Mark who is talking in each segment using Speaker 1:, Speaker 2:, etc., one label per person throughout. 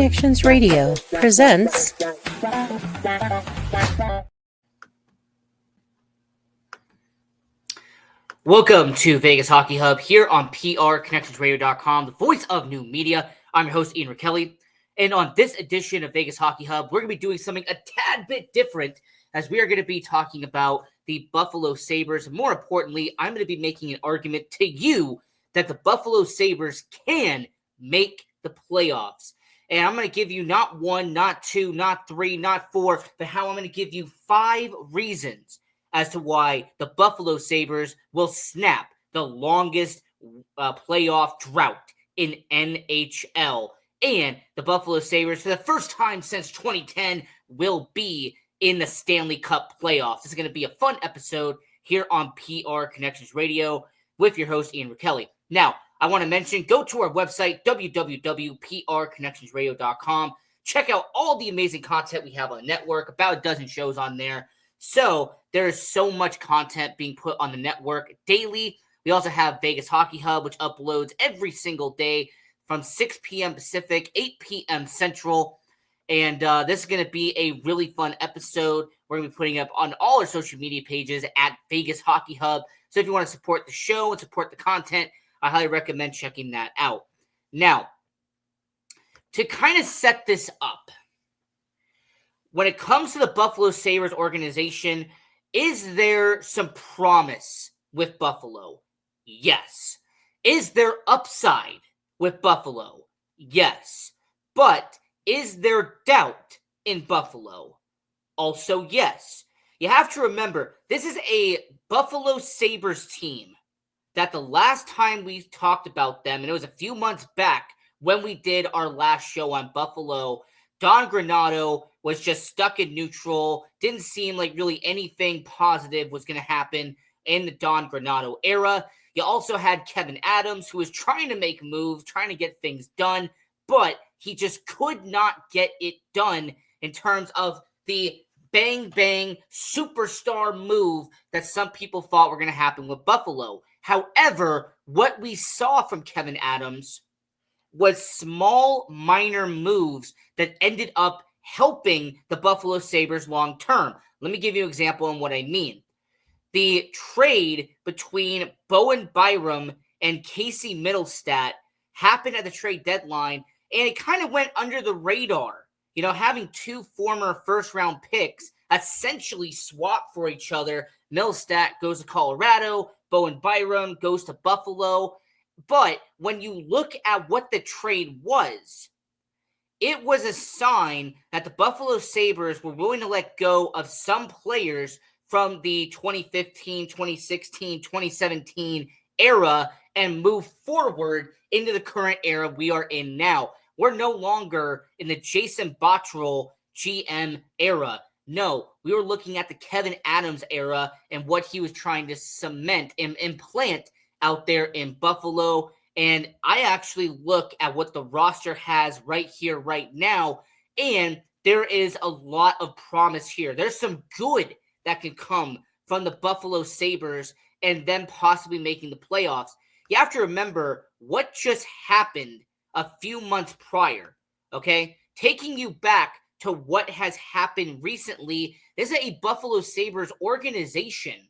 Speaker 1: Connections Radio presents
Speaker 2: Welcome to Vegas Hockey Hub here on PRConnectionsRadio.com, the voice of new media. I'm your host, Ian Rachiele, and on this edition of Vegas Hockey Hub, we're going to be doing something a tad bit different as we are going to be talking about the Buffalo Sabres. More importantly, I'm going to be making an argument to you that the Buffalo Sabres can make the playoffs. And I'm going to give you not one, not two, not three, not four, but how I'm going to give you 5 reasons as to why the Buffalo Sabres will snap the longest playoff drought in NHL. And the Buffalo Sabres, for the first time since 2010, will be in the Stanley Cup playoffs. This is going to be a fun episode here on PR Connections Radio with your host, Ian Rachiele. Now, I want to mention, go to our website, www.prconnectionsradio.com. Check out all the amazing content we have on the network, about a dozen shows on there. So there is so much content being put on the network daily. We also have Vegas Hockey Hub, which uploads every single day from 6 p.m. Pacific, 8 p.m. Central. And this is going to be a really fun episode. We're going to be putting up on all our social media pages at Vegas Hockey Hub. So if you want to support the show and support the content, I highly recommend checking that out. Now, to kind of set this up, when it comes to the Buffalo Sabres organization, is there some promise with Buffalo? Yes. Is there upside with Buffalo? Yes. But is there doubt in Buffalo? Also, yes. You have to remember, this is a Buffalo Sabres team that the last time we talked about them, and it was a few months back when we did our last show on Buffalo, Don Granato was just stuck in neutral. Didn't seem like really anything positive was going to happen in the Don Granato era. You also had Kevin Adams, who was trying to make moves, trying to get things done, but he just could not get it done in terms of the bang-bang superstar move that some people thought were going to happen with Buffalo. However, what we saw from Kevin Adams was small, minor moves that ended up helping the Buffalo Sabres long term. Let me give you an example on what I mean. The trade between Bowen Byram and Casey Middlestat happened at the trade deadline, and it kind of went under the radar. You know, having 2 former first-round picks essentially swap for each other. Middlestat goes to Colorado, Bowen Byram goes to Buffalo. But when you look at what the trade was, it was a sign that the Buffalo Sabres were willing to let go of some players from the 2015, 2016, 2017 era and move forward into the current era we are in now. We're no longer in the Jason Botterill GM era. No, we were looking at the Kevin Adams era and what he was trying to cement and implant out there in Buffalo. And I actually look at what the roster has right here, right now, and there is a lot of promise here. There's some good that can come from the Buffalo Sabres and them possibly making the playoffs. You have to remember what just happened a few months prior, okay? Taking you back to what has happened recently, this is a Buffalo Sabres organization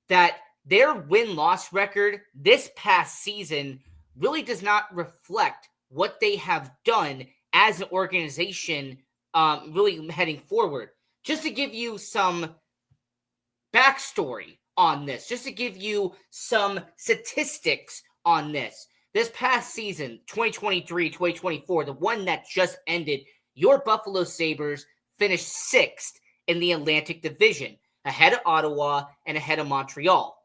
Speaker 2: that their win-loss record this past season really does not reflect what they have done as an organization really heading forward. Just to give you some backstory on this, just to give you some statistics on this. This past season, 2023-2024, the one that just ended, your Buffalo Sabres finished 6th in the Atlantic Division, ahead of Ottawa and ahead of Montreal.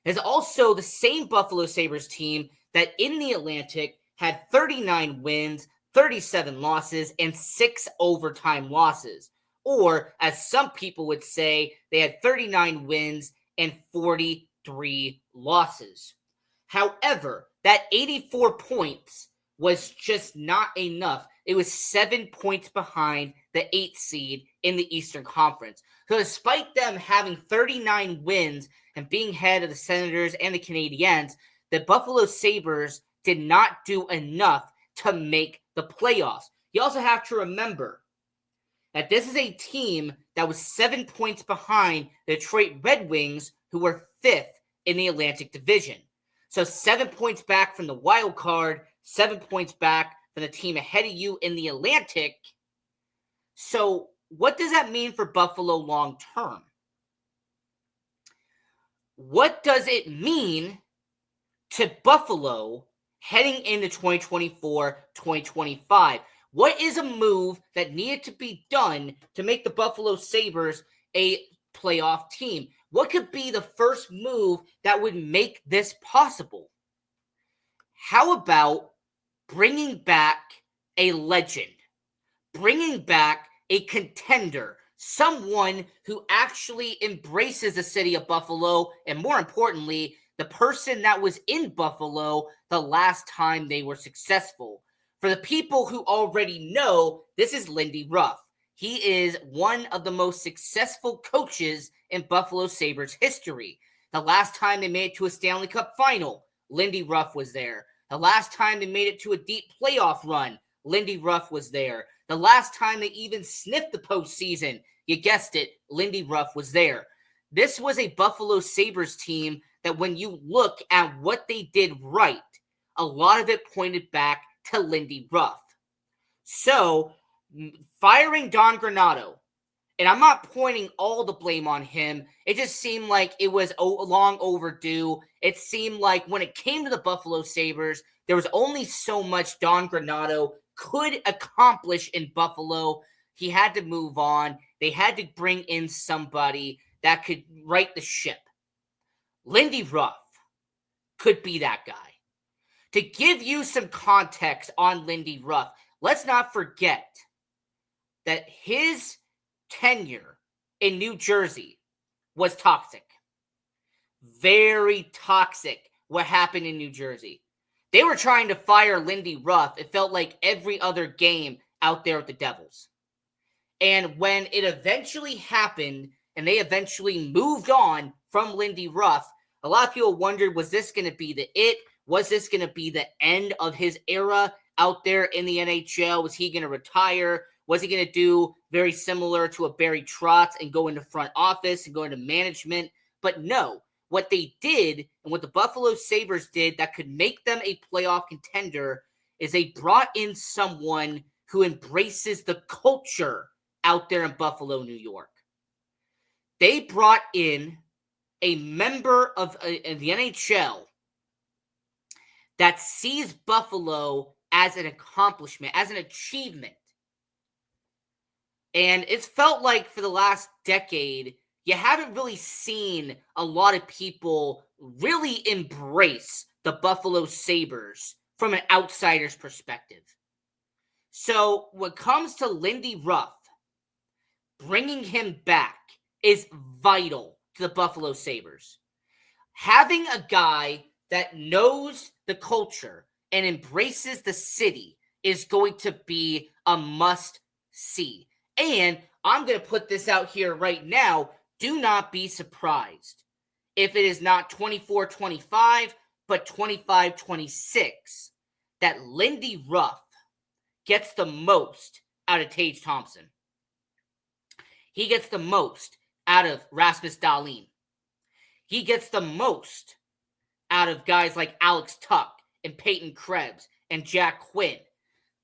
Speaker 2: It's also the same Buffalo Sabres team that in the Atlantic had 39 wins, 37 losses, and 6 overtime losses. Or, as some people would say, they had 39 wins and 43 losses. However, that 84 points was just not enough. It was 7 points behind the 8th seed in the Eastern Conference. So despite them having 39 wins and being ahead of the Senators and the Canadiens, the Buffalo Sabres did not do enough to make the playoffs. You also have to remember that this is a team that was 7 points behind the Detroit Red Wings, who were 5th in the Atlantic Division. So 7 points back from the wild card, 7 points back from the team ahead of you in the Atlantic. So what does that mean for Buffalo long term? What does it mean to Buffalo heading into 2024-2025? What is a move that needed to be done to make the Buffalo Sabres a playoff team? What could be the first move that would make this possible? How about bringing back a legend, bringing back a contender, someone who actually embraces the city of Buffalo, and more importantly, the person that was in Buffalo the last time they were successful? For the people who already know, this is Lindy Ruff. He is one of the most successful coaches in Buffalo Sabres history. The last time they made it to a Stanley Cup final, Lindy Ruff was there. The last time they made it to a deep playoff run, Lindy Ruff was there. The last time they even sniffed the postseason, you guessed it, Lindy Ruff was there. This was a Buffalo Sabres team that when you look at what they did right, a lot of it pointed back to Lindy Ruff. So, firing Don Granato, and I'm not pointing all the blame on him. It just seemed like it was long overdue. It seemed like when it came to the Buffalo Sabres, there was only so much Don Granato could accomplish in Buffalo. He had to move on. They had to bring in somebody that could right the ship. Lindy Ruff could be that guy. To give you some context on Lindy Ruff, let's not forget that his tenure in New Jersey was toxic. Very toxic what happened in New Jersey. They were trying to fire Lindy Ruff. It felt like every other game out there with the Devils. And when it eventually happened and they eventually moved on from Lindy Ruff, a lot of people wondered, was this going to be the it? Was this going to be the end of his era out there in the NHL? Was he going to retire? Was he going to do very similar to a Barry Trotz and go into front office and go into management? But no, what they did and what the Buffalo Sabres did that could make them a playoff contender is they brought in someone who embraces the culture out there in Buffalo, New York. They brought in a member of the NHL that sees Buffalo as an accomplishment, as an achievement. And it's felt like for the last decade, you haven't really seen a lot of people really embrace the Buffalo Sabres from an outsider's perspective. So when it comes to Lindy Ruff, bringing him back is vital to the Buffalo Sabres. Having a guy that knows the culture and embraces the city is going to be a must-see. And I'm going to put this out here right now. Do not be surprised if it is not 24-25, but 25-26, that Lindy Ruff gets the most out of Tage Thompson. He gets the most out of Rasmus Dahlin. He gets the most out of guys like Alex Tuck and Peyton Krebs and Jack Quinn.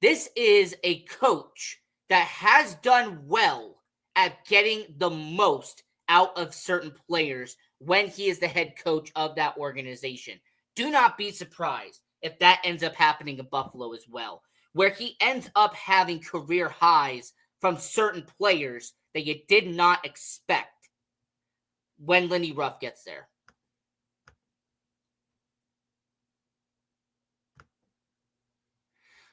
Speaker 2: This is a coach that has done well at getting the most out of certain players when he is the head coach of that organization. Do not be surprised if that ends up happening in Buffalo as well, where he ends up having career highs from certain players that you did not expect when Lindy Ruff gets there.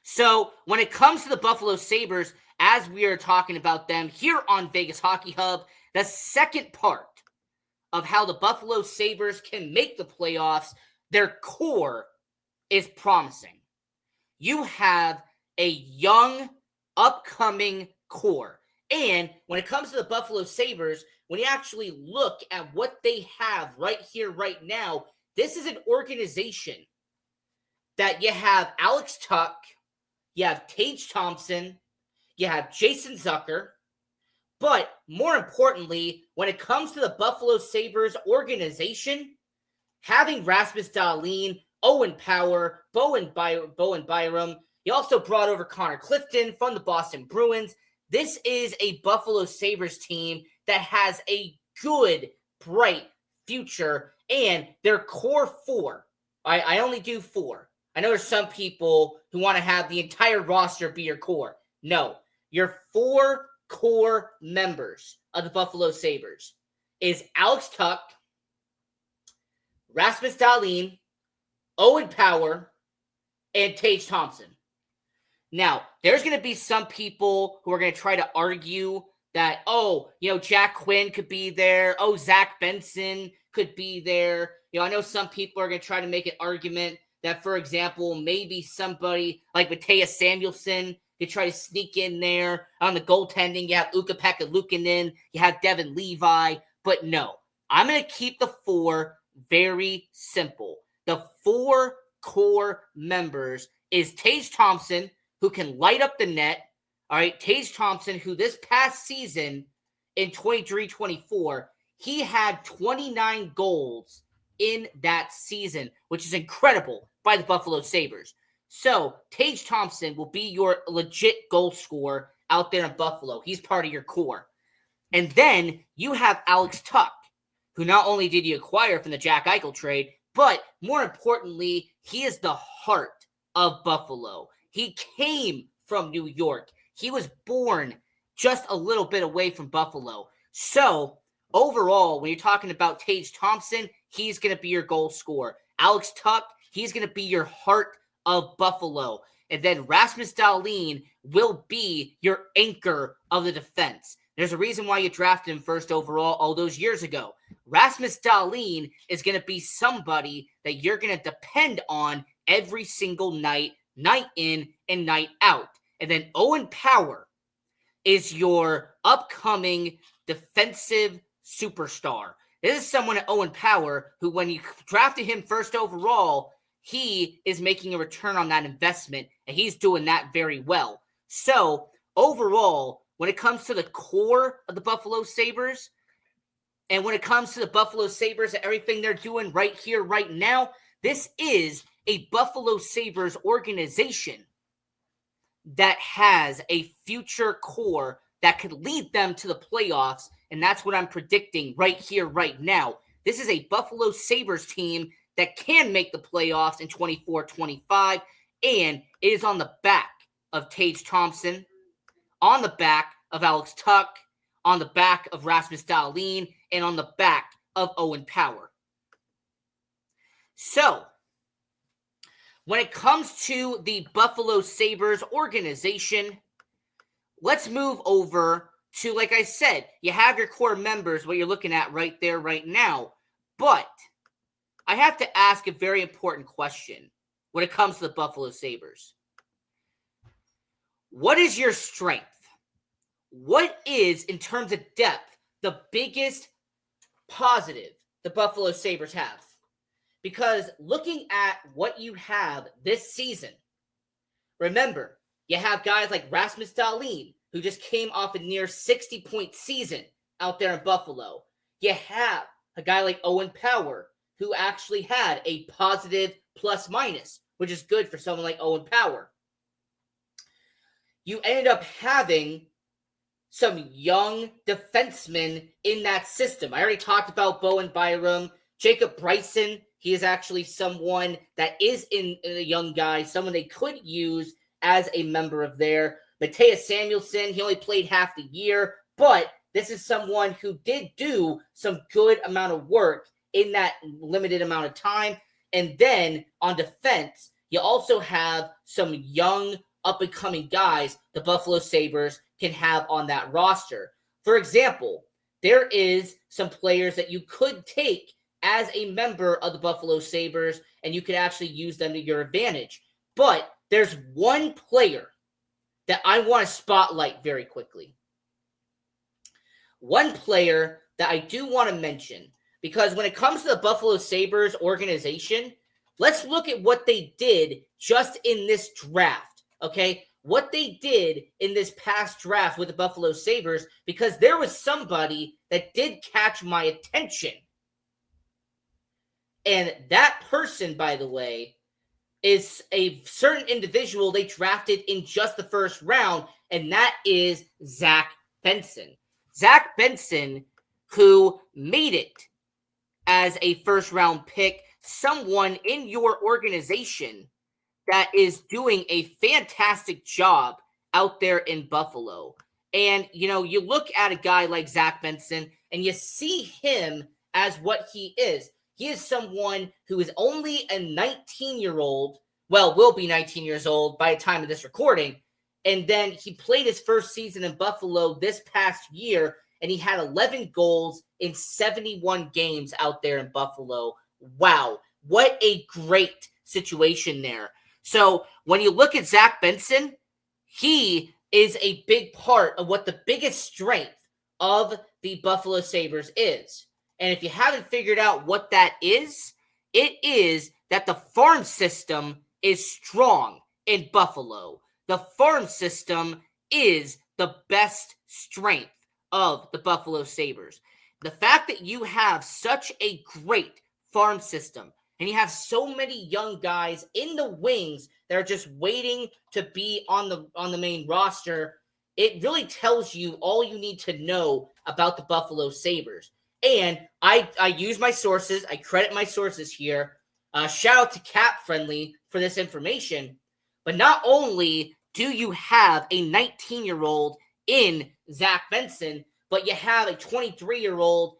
Speaker 2: So when it comes to the Buffalo Sabres, as we are talking about them here on Vegas Hockey Hub, the second part of how the Buffalo Sabres can make the playoffs, their core is promising. You have a young, upcoming core. And when it comes to the Buffalo Sabres, when you actually look at what they have right here, right now, this is an organization that you have Alex Tuck, you have Tage Thompson, you have Jason Zucker, but more importantly, when it comes to the Buffalo Sabres organization, having Rasmus Dahlin, Owen Power, Bowen Byram, he also brought over Connor Clifton from the Boston Bruins. This is a Buffalo Sabres team that has a good, bright future, and their core four. I only do four. I know there's some people who want to have the entire roster be your core. No, your four core members of the Buffalo Sabres is Alex Tuch, Rasmus Dahlin, Owen Power, and Tage Thompson. Now, there's going to be some people who are going to try to argue that, Jack Quinn could be there. Oh, Zach Benson could be there. I know some people are going to try to make an argument that, for example, maybe somebody like Mattias Samuelsson could try to sneak in there. On the goaltending, you have Ukko-Pekka Luukkonen, you have Devin Levi. But no, I'm going to keep the four very simple. The four core members is Tage Thompson, who can light up the net. All right, Tage Thompson, who this past season in 23-24, he had 29 goals in that season, which is incredible by the Buffalo Sabres. So Tage Thompson will be your legit goal scorer out there in Buffalo. He's part of your core. And then you have Alex Tuch, who not only did you acquire from the Jack Eichel trade, but more importantly, he is the heart of Buffalo. He came from New York. He was born just a little bit away from Buffalo. So overall, when you're talking about Tage Thompson, he's going to be your goal scorer. Alex Tuch, he's going to be your heart of Buffalo. And then Rasmus Dahlin will be your anchor of the defense. There's a reason why you drafted him first overall all those years ago. Rasmus Dahlin is going to be somebody that you're going to depend on every single night, night in and night out. And then Owen Power is your upcoming defensive superstar. This is someone at Owen Power who, when you drafted him first overall, he is making a return on that investment, and he's doing that very well. So overall, when it comes to the core of the Buffalo Sabres, and when it comes to the Buffalo Sabres and everything they're doing right here, right now, this is a Buffalo Sabres organization that has a future core that could lead them to the playoffs, and that's what I'm predicting right here, right now. This is a Buffalo Sabres team that can make the playoffs in 24-25, and it is on the back of Tage Thompson, on the back of Alex Tuch, on the back of Rasmus Dahlin, and on the back of Owen Power. So, when it comes to the Buffalo Sabres organization, let's move over to, like I said, you have your core members, what you're looking at right there, right now. But I have to ask a very important question when it comes to the Buffalo Sabres. What is your strength? What is, in terms of depth, the biggest positive the Buffalo Sabres have? Because looking at what you have this season, remember, you have guys like Rasmus Dahlin, who just came off a near 60-point season out there in Buffalo. You have a guy like Owen Power, who actually had a positive plus-minus, which is good for someone like Owen Power. You ended up having some young defensemen in that system. I already talked about Bowen Byram. Jacob Bryson, he is actually someone that is in a young guy, someone they could use as a member of there. Mattias Samuelsson, he only played half the year, but this is someone who did do some good amount of work in that limited amount of time. And then on defense, you also have some young up-and-coming guys the Buffalo Sabres can have on that roster. For example, there is some players that you could take as a member of the Buffalo Sabres, and you could actually use them to your advantage. But there's one player that I want to spotlight very quickly. One player that I do want to mention, because when it comes to the Buffalo Sabres organization, let's look at what they did just in this draft. okay, what they did in this past draft with the Buffalo Sabres, because there was somebody that did catch my attention. And that person, by the way, is a certain individual they drafted in just the first round, and that is Zach Benson. Zach Benson, who made it as a first round pick, someone in your organization that is doing a fantastic job out there in Buffalo. And, you look at a guy like Zach Benson and you see him as what he is. He is someone who is only a 19-year-old, will be 19 years old by the time of this recording. And then he played his first season in Buffalo this past year, and he had 11 goals in 71 games out there in Buffalo. Wow, what a great situation there. So when you look at Zach Benson, he is a big part of what the biggest strength of the Buffalo Sabres is. And if you haven't figured out what that is, it is that the farm system is strong in Buffalo. The farm system is the best strength of the Buffalo Sabres. The fact that you have such a great farm system, and you have so many young guys in the wings that are just waiting to be on the main roster, it really tells you all you need to know about the Buffalo Sabres. And I use my sources. I credit my sources here. Shout out to Cap Friendly for this information. But not only do you have a 19-year-old in Zach Benson, but you have a 23-year-old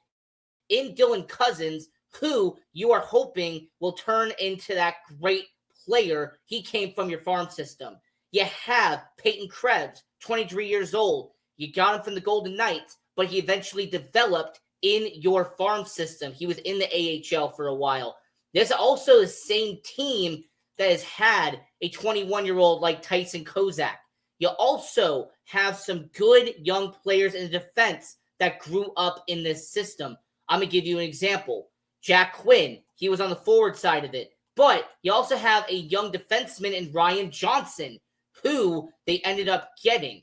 Speaker 2: in Dylan Cousins, who you are hoping will turn into that great player. He came from your farm system. You have Peyton Krebs, 23 years old. You got him from the Golden Knights, but he eventually developed in your farm system. He was in the AHL for a while. There's also the same team that has had a 21-year-old like Tyson Kozak. You also have some good young players in the defense that grew up in this system. I'm going to give you an example. Jack Quinn, he was on the forward side of it. But you also have a young defenseman in Ryan Johnson, who they ended up getting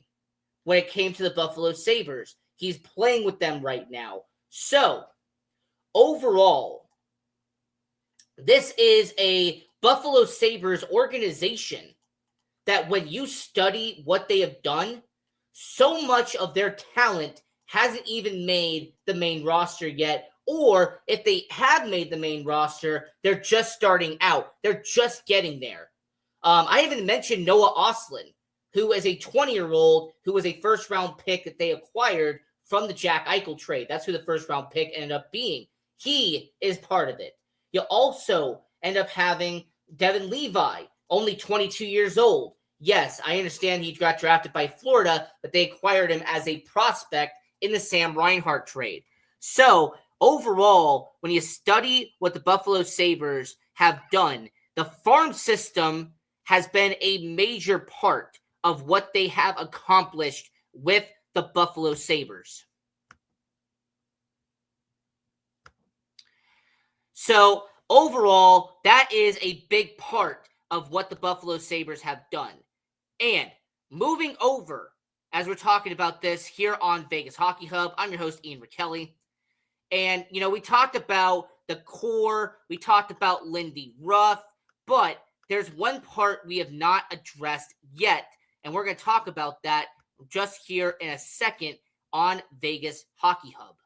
Speaker 2: when it came to the Buffalo Sabres. He's playing with them right now. So, overall, this is a Buffalo Sabres organization that when you study what they have done, so much of their talent hasn't even made the main roster yet. Or if they have made the main roster, they're just starting out. They're just getting there. I haven't mentioned Noah Ostlund, who is a 20-year-old who was a first-round pick that they acquired from the Jack Eichel trade. That's who the first-round pick ended up being. He is part of it. You also end up having Devin Levi, only 22 years old. Yes, I understand he got drafted by Florida, but they acquired him as a prospect in the Sam Reinhart trade. So, overall, when you study what the Buffalo Sabres have done, the farm system has been a major part of what they have accomplished with the Buffalo Sabres. So, overall, that is a big part of what the Buffalo Sabres have done. And moving over, as we're talking about this here on Vegas Hockey Hub, I'm your host, Ian Rachiele. And, we talked about the core, we talked about Lindy Ruff, but there's one part we have not addressed yet, and we're going to talk about that just here in a second on Vegas Hockey Hub.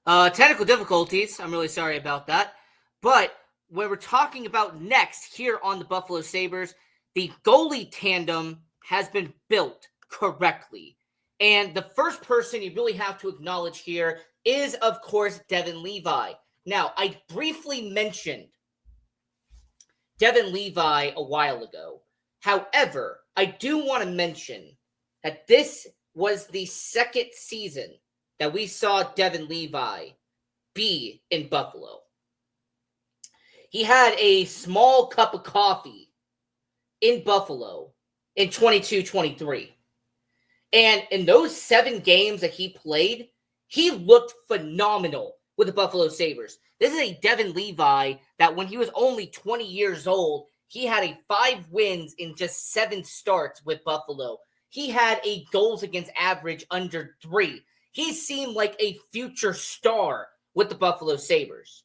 Speaker 2: Technical difficulties. I'm really sorry about that. But when we're talking about next here on the Buffalo Sabres, the goalie tandem has been built correctly. And the first person you really have to acknowledge here is, of course, Devin Levi. Now, I briefly mentioned Devin Levi a while ago. However, I do want to mention that this was the second season that we saw Devin Levi be in Buffalo. He had a small cup of coffee in Buffalo in 22-23. And in those 7 games that he played, he looked phenomenal with the Buffalo Sabres. This is a Devin Levi that when he was only 20 years old, he had a 5 wins in just 7 starts with Buffalo. He had a goals against average under 3. He seemed like a future star with the Buffalo Sabres.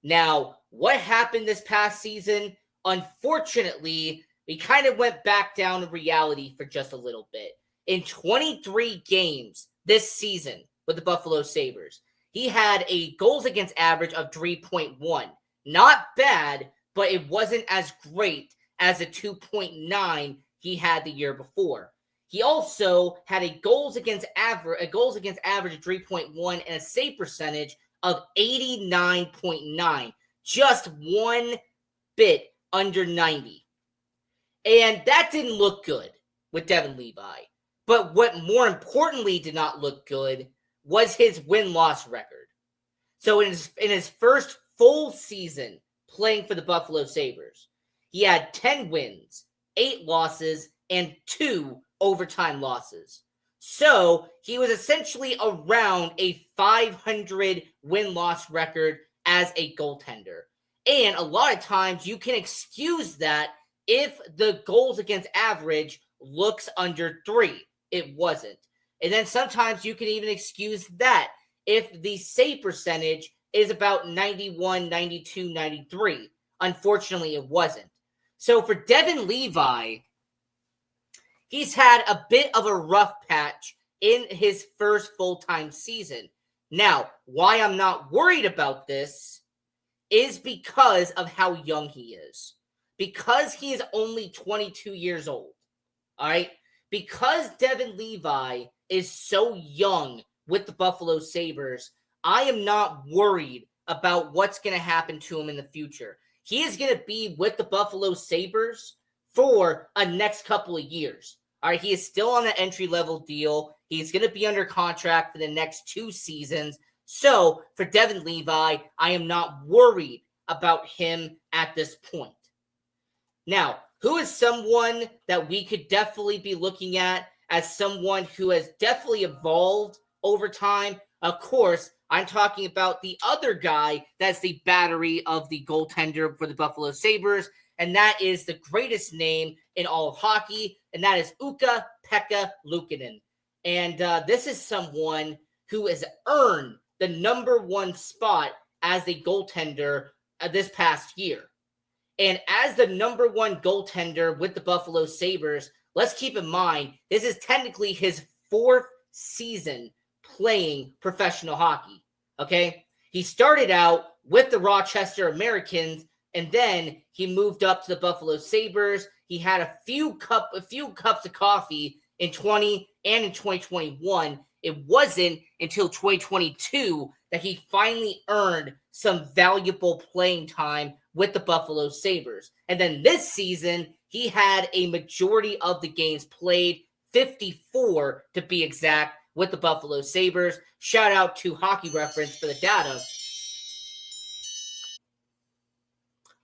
Speaker 2: Now, what happened this past season? Unfortunately, we kind of went back down to reality for just a little bit. In 23 games this season with the Buffalo Sabres, he had a goals against average of 3.1. Not bad, but it wasn't as great as the 2.9 he had the year before. He also had a goals against average of 3.1 and a save percentage of 89.9, just one bit under 90. And that didn't look good with Devin Levi. But what more importantly did not look good was his win-loss record. So in his first full season playing for the Buffalo Sabres, he had 10 wins, 8 losses, and 2 overtime losses. So he was essentially around a 500 win-loss record as a goaltender. And a lot of times you can excuse that if the goals against average looks under 3. It wasn't. And then sometimes you can even excuse that if the save percentage is about 91, 92, 93. Unfortunately, it wasn't. So for Devin Levi, he's had a bit of a rough patch in his first full-time season. Now, why I'm not worried about this is because of how young he is. Because he is only 22 years old. All right? Because Devin Levi is so young with the Buffalo Sabres, I am not worried about what's going to happen to him in the future. He is going to be with the Buffalo Sabres for a next couple of years. All right, he is still on the entry-level deal. He's going to be under contract for the next 2 seasons. So, for Devin Levi, I am not worried about him at this point. Now, who is someone that we could definitely be looking at as someone who has definitely evolved over time? Of course, I'm talking about the other guy that's the battery of the goaltender for the Buffalo Sabres, and that is the greatest name in all of hockey, and that is Ukko-Pekka Luukkonen. And this is someone who has earned the number 1 spot as the goaltender this past year. And as the number 1 goaltender with the Buffalo Sabres, let's keep in mind, this is technically his 4th season playing professional hockey, okay? He started out with the Rochester Americans, and then he moved up to the Buffalo Sabres. He had a few cups of coffee in 20 and in 2021. It wasn't until 2022 that he finally earned some valuable playing time with the Buffalo Sabres. And then this season, he had a majority of the games played, 54 to be exact, with the Buffalo Sabres. Shout out to Hockey Reference for the data.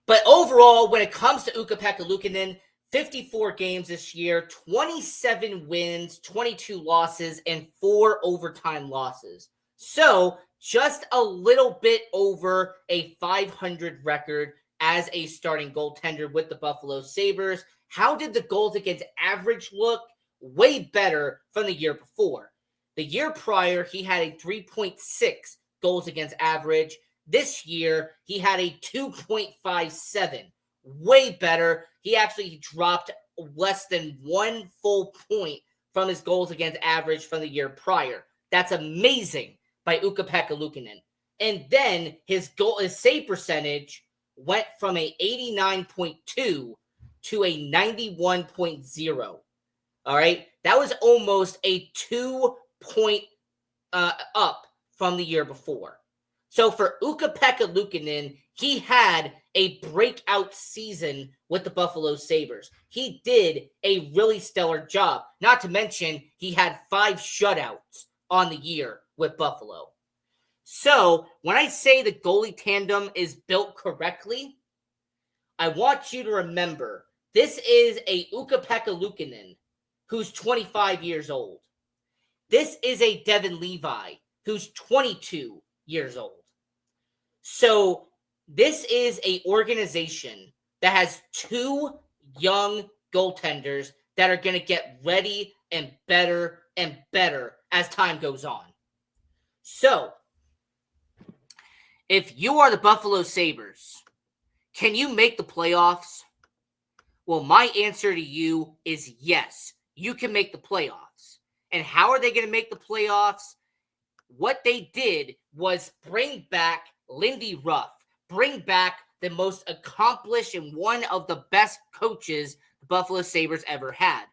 Speaker 2: But overall, when it comes to Ukko-Pekka Luukkonen, 54 games this year, 27 wins, 22 losses, and 4 overtime losses. So, just a little bit over a 500 record as a starting goaltender with the Buffalo Sabres. How did the goals against average look? Way better from the year before. The year prior, he had a 3.6 goals against average. This year, he had a 2.57. Way better. He actually dropped less than 1 full point from his goals against average from the year prior. That's amazing by Ukko-Pekka Luukkonen. And then his save percentage went from a 89.2 to a 91.0. All right. That was almost a 2-point up from the year before. So for Ukko-Pekka Luukkonen, he had a breakout season with the Buffalo Sabres. He did a really stellar job. Not to mention, he had 5 shutouts on the year with Buffalo. So when I say the goalie tandem is built correctly, I want you to remember this is a Ukko-Pekka Luukkonen who's 25 years old. This is a Devin Levi who's 22 years old. So this is an organization that has 2 young goaltenders that are going to get ready and better as time goes on. So if you are the Buffalo Sabres, can you make the playoffs? Well, my answer to you is yes, you can make the playoffs. And how are they going to make the playoffs? What they did was bring back Lindy Ruff, bring back the most accomplished and one of the best coaches the Buffalo Sabres ever had.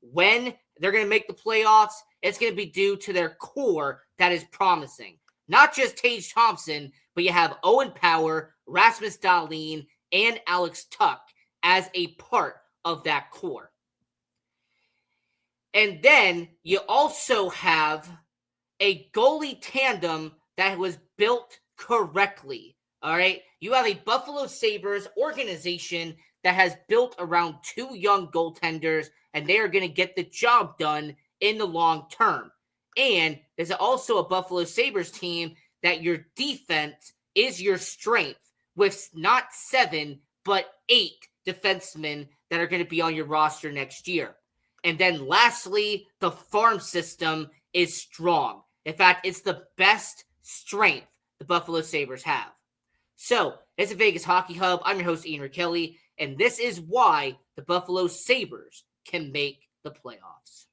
Speaker 2: When they're going to make the playoffs, it's going to be due to their core that is promising. Not just Tage Thompson, but you have Owen Power, Rasmus Dahlin, and Alex Tuch as a part of that core. And then you also have a goalie tandem that was built correctly. All right. You have a Buffalo Sabres organization that has built around 2 young goaltenders, and they are going to get the job done in the long term. And there's also a Buffalo Sabres team that your defense is your strength, with not 7, but 8 defensemen that are going to be on your roster next year. And then lastly, the farm system is strong. In fact, it's the best strength the Buffalo Sabres have. So, it's a Vegas Hockey Hub. I'm your host, Ian Rachiele, and this is why the Buffalo Sabres can make the playoffs.